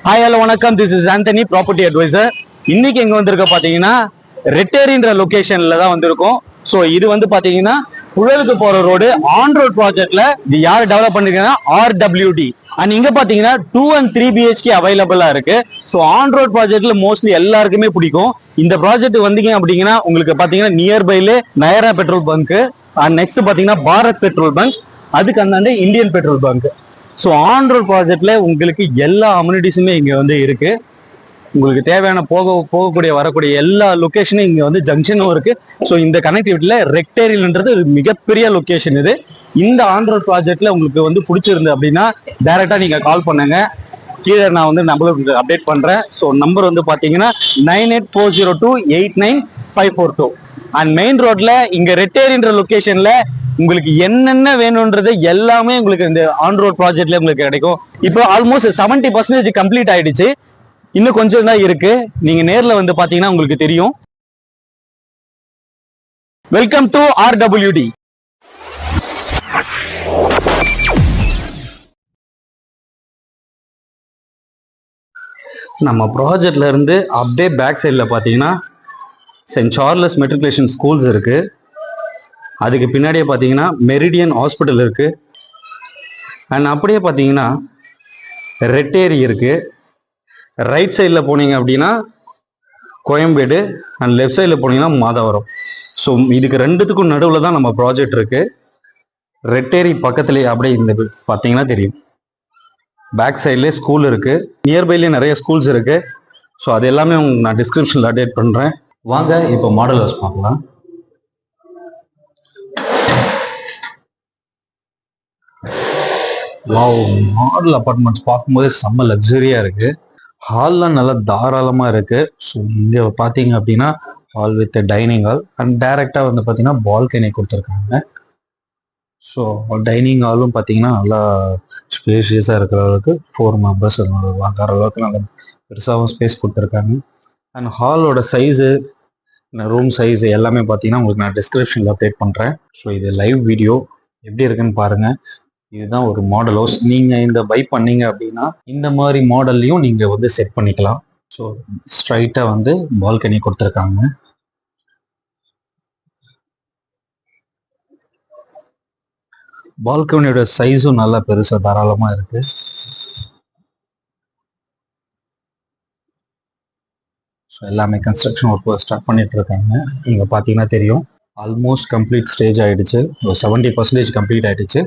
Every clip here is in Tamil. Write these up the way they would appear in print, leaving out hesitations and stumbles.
ஹாய் ஹலோ வணக்கம், this is Antony, property advisor. இன்னைக்கு எங்க வந்திருக்க பாத்தீங்கன்னா ரெட்டேரின்ற லொகேஷன்ல தான் வந்திருக்கோம். ஸோ இது வந்து பாத்தீங்கன்னா புழலுக்கு போற ரோடு ஆன் ரோட் ப்ராஜெக்ட்ல இது யார் டெவலப் பண்ணிருக்காங்கன்னா RWD. அண்ட் இங்க பாத்தீங்கன்னா 2 and 3 BHK அவைலபிளா இருக்கு. ஸோ ஆன் ரோட் ப்ராஜெக்ட்ல மோஸ்ட்லி எல்லாருக்குமே பிடிக்கும். இந்த ப்ராஜெக்ட் வந்தீங்க அப்படிங்கன்னா உங்களுக்கு பாத்தீங்கன்னா நியர்பைல Nayara petrol bunk and next பாத்தீங்கன்னா பாரத் பெட்ரோல் பங்க், அதுக்கு அந்தாண்ட Indian petrol bunk. So on road ப்ராஜெக்ட்ல உங்களுக்கு எல்லா அம்யூனிட்டிஸுமே இங்க வந்து இருக்கு. உங்களுக்கு தேவையான போகக்கூடிய வரக்கூடிய எல்லா லொகேஷனும் இங்க வந்து ஜங்ஷனும் இருக்கு. ஸோ இந்த கனெக்டிவிட்டியில ரெக்டேரியல்ன்றது மிகப்பெரிய லொகேஷன் இது. இந்த ஆன் ரோட் ப்ராஜெக்ட்ல உங்களுக்கு வந்து பிடிச்சிருந்து அப்படின்னா டைரக்டா நீங்க கால் பண்ணுங்க. கீழே நான் வந்து நம்பருக்கு அப்டேட் பண்றேன். ஸோ நம்பர் வந்து பாத்தீங்கன்னா 9840289542. அண்ட் மெயின் ரோட்ல இங்க ரெட்டேரின்ற லொகேஷன்ல உங்களுக்கு என்னென்ன வேணும்ன்றது எல்லாமே உங்களுக்கு இந்த ஆன் ரோட் ப்ராஜெக்ட்ல உங்களுக்கு கிடைக்கும். இப்போ ஆல்மோஸ்ட் 70% கம்ப்ளீட் ஆயிடுச்சு. இன்னும் கொஞ்சம் தான் இருக்கு. நீங்க நேர்ல வந்து பாத்தீங்கன்னா உங்களுக்கு தெரியும். Welcome to RWD. நம்ம ப்ராஜெக்ட்ல இருந்து அப்படியே பேக் சைட்ல பாத்தீங்கன்னா சென்ட் சார்லஸ் மெட்ரிகுலேஷன் ஸ்கூல்ஸ் இருக்கு. அதுக்கு பின்னாடியே பாத்தீங்கன்னா மெரிடியன் ஹாஸ்பிட்டல் இருக்கு. அண்ட் அப்படியே பாத்தீங்கன்னா ரெட்டேரி இருக்கு. ரைட் சைடில் போனீங்க அப்படின்னா கோயம்பேடு அண்ட் லெஃப்ட் சைடில் போனீங்கன்னா மாதவரம். ஸோ இதுக்கு ரெண்டுத்துக்கும் நடுவில் தான் நம்ம ப்ராஜெக்ட் இருக்கு. ரெட்டேரி பக்கத்துலேயே அப்படியே இந்த பார்த்தீங்கன்னா தெரியும். பேக் சைட்லேயே ஸ்கூல் இருக்கு. நியர்பைலேயே நிறைய ஸ்கூல்ஸ் இருக்கு. ஸோ அது எல்லாமே உங்களுக்கு நான் டிஸ்கிரிப்ஷனில் அப்டேட் பண்ணுறேன். வாங்க இப்போ மாடல் ஹவுஸ் பார்க்கலாம். வாவ், மாடல் அபார்ட்மெண்ட்ஸ் பார்க்கும்போது செம்ம லக்ஸரியா இருக்கு. ஹால்லாம் நல்லா தாராளமா இருக்கு. ஸோ இங்க பாத்தீங்க அப்படின்னா hall with dining hall and டைரக்டா வந்து பாத்தீங்கன்னா பால்கனி கொடுத்துருக்காங்க. ஸோ டைனிங் ஹாலும் பார்த்தீங்கன்னா நல்லா ஸ்பேஷியஸாக இருக்கிற அளவுக்கு 4 மெம்பர்ஸ் வாங்குற அளவுக்கு நல்லா பெருசாகவும் ஸ்பேஸ் கொடுத்துருக்காங்க. அண்ட் ஹாலோட சைஸு, ரூம் சைஸ் எல்லாமே பார்த்தீங்கன்னா உங்களுக்கு நான் டிஸ்கிரிப்ஷனில் அப்டேட் பண்ணுறேன். ஸோ இது லைவ் வீடியோ எப்படி இருக்குன்னு பாருங்கள். இதுதான் ஒரு மாடல் ஹவுஸ். நீங்கள் இந்த பை பண்ணீங்க அப்படின்னா இந்த மாதிரி மாடல்லையும் நீங்கள் வந்து செட் பண்ணிக்கலாம். ஸோ ஸ்ட்ரைட்டாக வந்து பால்கனி கொடுத்துருக்காங்க. பால்கனியோட சைஸும் நல்லா பெருசா தாராளமா இருக்கு. எல்லாமே கன்ஸ்ட்ரக்ஷன் ஒர்க் ஸ்டார்ட் பண்ணிட்டு இருக்காங்க. இங்க பாத்தீங்கன்னா தெரியும், ஆல்மோஸ்ட் கம்ப்ளீட் ஸ்டேஜ் ஆயிடுச்சு. 70% கம்ப்ளீட் ஆயிடுச்சு.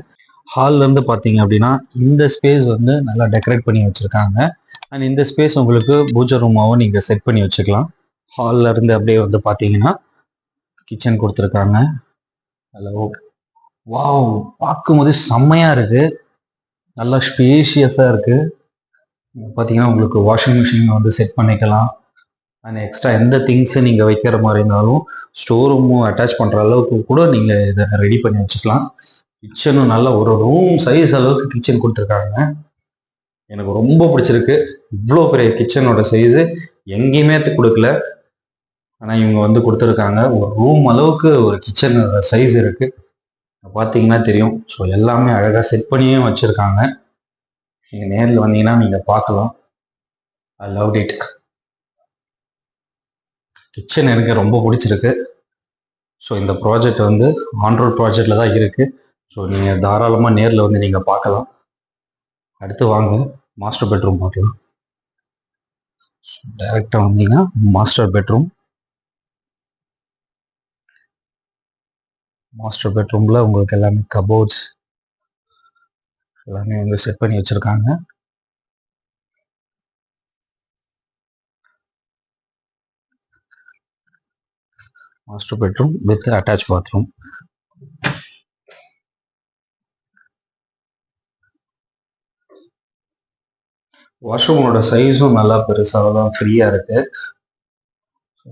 ஹால்ல இருந்து பாத்தீங்க அப்படின்னா இந்த ஸ்பேஸ் வந்து நல்லா டெக்கரேட் பண்ணி வச்சிருக்காங்க. அண்ட் இந்த ஸ்பேஸ் உங்களுக்கு பூஜை ரூமாவும் நீங்க செட் பண்ணி வச்சுக்கலாம். ஹால்ல இருந்து அப்படியே வந்து பாத்தீங்கன்னா கிச்சன் கொடுத்துருக்காங்க. ஹலோ, வாவ், பார்க்கும்போது செம்மையா இருக்கு. நல்லா ஸ்பேஷியஸா இருக்கு. பார்த்தீங்கன்னா உங்களுக்கு வாஷிங் மிஷின் வந்து செட் பண்ணிக்கலாம். அண்ட் எக்ஸ்ட்ரா எந்த திங்ஸை நீங்கள் வைக்கிற மாதிரி இருந்தாலும் ஸ்டோர் ரூமும் அட்டாச் பண்ணுற அளவுக்கு கூட நீங்கள் இதை ரெடி பண்ணி வச்சுக்கலாம். கிச்சனும் நல்ல ஒரு ரூம் சைஸ் அளவுக்கு கிச்சன் கொடுத்துருக்காங்க. எனக்கு ரொம்ப பிடிச்சிருக்கு. இவ்வளோ பெரிய கிச்சனோட சைஸு எங்கேயுமே கொடுக்கல. ஆனால் இவங்க வந்து கொடுத்துருக்காங்க. ஒரு ரூம் அளவுக்கு ஒரு கிச்சனோட சைஸ் இருக்கு. பார்த்தீங்கன்னா தெரியும். ஸோ எல்லாமே அழகாக செட் பண்ணியும் வச்சுருக்காங்க. நீங்கள் நேரில் வந்தீங்கன்னா நீங்கள் பார்க்கலாம். I love it. கிச்சன் எனக்கு ரொம்ப பிடிச்சிருக்கு. ஸோ இந்த ப்ராஜெக்ட் வந்து ஆன் ரோட் ப்ராஜெக்டில் தான் இருக்குது. ஸோ நீங்கள் தாராளமாக நேரில் வந்து நீங்கள் பார்க்கலாம். அடுத்து வாங்க மாஸ்டர் பெட்ரூம் பார்க்கலாம். டைரெக்டாக வந்தீங்கன்னா மாஸ்டர் பெட்ரூம். மாஸ்டர் பெட்ரூமில் உங்களுக்கு எல்லாமே கபோர்ட்ஸ் எல்லாமே வந்து செட் பண்ணி வச்சுருக்காங்க. Master bedroom with attach bathroom. வாஷ்ரூமோட சைஸும் நல்லா பெருசாக தான் ஃப்ரீயாக இருக்கு.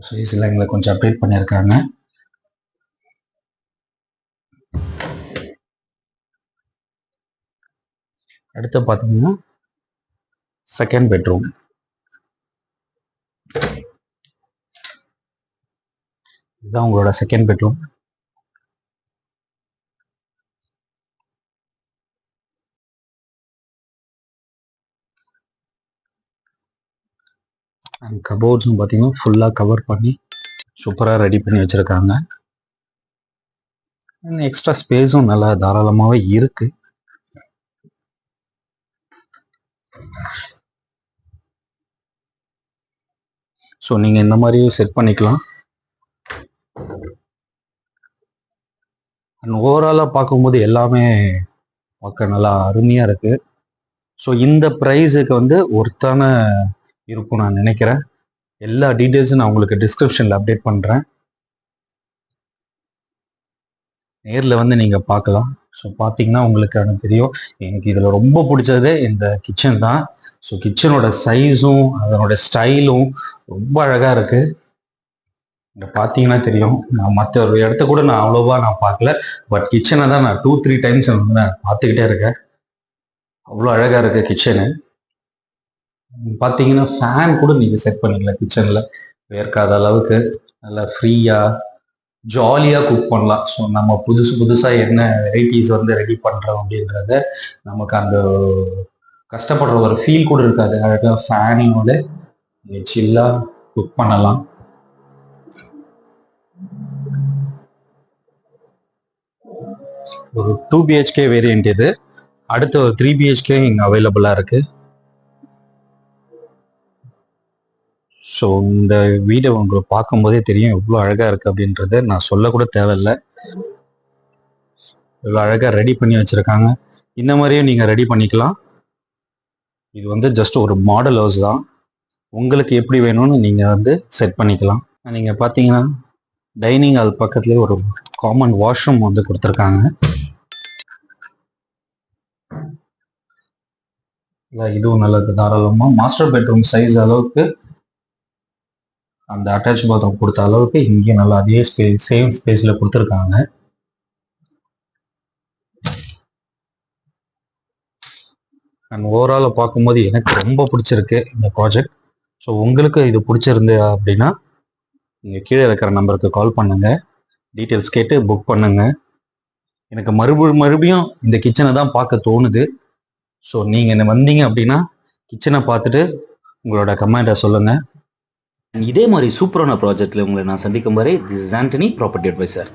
சைஸில் எங்களை கொஞ்சம் அப்டேட் பண்ணியிருக்காங்க. அடுத்து பார்த்தீங்கன்னா செகண்ட் பெட்ரூம். இதுதான் உங்களோட செகண்ட் பெட்ரூம். அண்ட் கபோர்ட்ஸும் பார்த்தீங்கன்னா ஃபுல்லாக கவர் பண்ணி சூப்பராக ரெடி பண்ணி வச்சுருக்காங்க. எக்ஸ்ட்ரா ஸ்பேஸும் நல்லா தாராளமாகவே இருக்கு. ஸோ நீங்கள் இந்த மாதிரியும் செட் பண்ணிக்கலாம். அண்ட் ஓவராலாக பார்க்கும்போது எல்லாமே பார்க்க நல்லா அருமையாக இருக்குது. ஸோ இந்த ப்ரைஸுக்கு வந்து ஒர்த்தான இருக்கும் நான் நினைக்கிறேன். எல்லா டீட்டெயில்ஸும் நான் உங்களுக்கு டிஸ்கிரிப்ஷனில் அப்டேட் பண்ணுறேன். நேரில் வந்து நீங்கள் பார்க்கலாம். ஸோ பார்த்தீங்கன்னா உங்களுக்கு எனக்கு தெரியும். எனக்கு இதில் ரொம்ப பிடிச்சது இந்த கிச்சன் தான். ஸோ கிச்சனோட சைஸும் அதனோட ஸ்டைலும் ரொம்ப அழகாக இருக்குது. இங்கே பார்த்தீங்கன்னா தெரியும். நான் மற்ற ஒரு இடத்த கூட நான் அவ்வளோவா பார்க்கல. பட் கிச்சனை தான் நான் 2-3 டைம்ஸ் வந்து நான் பார்த்துக்கிட்டே இருக்கேன். அவ்வளோ அழகாக இருக்குது கிச்சனு. பார்த்தீங்கன்னா ஃபேன் கூட நீங்கள் செட் பண்ணிக்கலாம் கிச்சனில். வேர்க்காத அளவுக்கு நல்லா ஃப்ரீயாக ஜாலியாக குக் பண்ணலாம். ஸோ நம்ம புதுசாக என்ன வெரைட்டிஸ் வந்து ரெடி பண்ணுறோம் அப்படின்றத நமக்கு அந்த கஷ்டப்படுற ஒரு ஃபீல் கூட இருக்காது. அழகாக ஃபேனினோட சில்லாக குக் பண்ணலாம். ஒரு 2 BHK வேரியன்ட் இது. அடுத்து ஒரு 3 BHK இங்கே அவைலபிளாக இருக்கு. ஸோ இந்த வீடை உங்களுக்கு பார்க்கும்போதே தெரியும் எவ்வளோ அழகாக இருக்குது அப்படின்றத நான் சொல்லக்கூட தேவையில்லை. இவ்வளோ அழகாக ரெடி பண்ணி வச்சுருக்காங்க. இந்த மாதிரியும் நீங்கள் ரெடி பண்ணிக்கலாம். இது வந்து ஜஸ்ட் ஒரு மாடல் ஹவுஸ் தான். உங்களுக்கு எப்படி வேணும்னு நீங்கள் வந்து செட் பண்ணிக்கலாம். நீங்கள் பார்த்தீங்கன்னா டைனிங் ஹால் பக்கத்துலேயே ஒரு காமன் வாஷ்ரூம் வந்து கொடுத்துருக்காங்க. இதுவும் நல்லது. தாராளமாக மாஸ்டர் பெட்ரூம் சைஸ் அளவுக்கு அந்த அட்டாச் பாத்ரூம் கொடுத்த அளவுக்கு இங்கேயும் நல்லா அதே சேம் ஸ்பேஸில் கொடுத்துருக்காங்க. அண்ட் ஓவராலாக பார்க்கும்போது எனக்கு ரொம்ப பிடிச்சிருக்கு இந்த ப்ராஜெக்ட். ஸோ உங்களுக்கு இது பிடிச்சிருந்து அப்படின்னா நீங்கள் கீழே இருக்கிற நம்பருக்கு கால் பண்ணுங்கள். டீட்டெயில்ஸ் கேட்டு புக் பண்ணுங்கள். எனக்கு மறுபடியும் இந்த கிச்சனை தான் பார்க்க தோணுது. ஸோ நீங்கள் இந்த வந்தீங்க அப்படின்னா கிச்சனை பார்த்துட்டு உங்களோட கமெண்ட்டை சொல்லுங்கள். இதே மாதிரி சூப்பரான ப்ராஜெக்ட்டில் உங்களை நான் சந்திக்கும் வரை this is Antony, property advisor.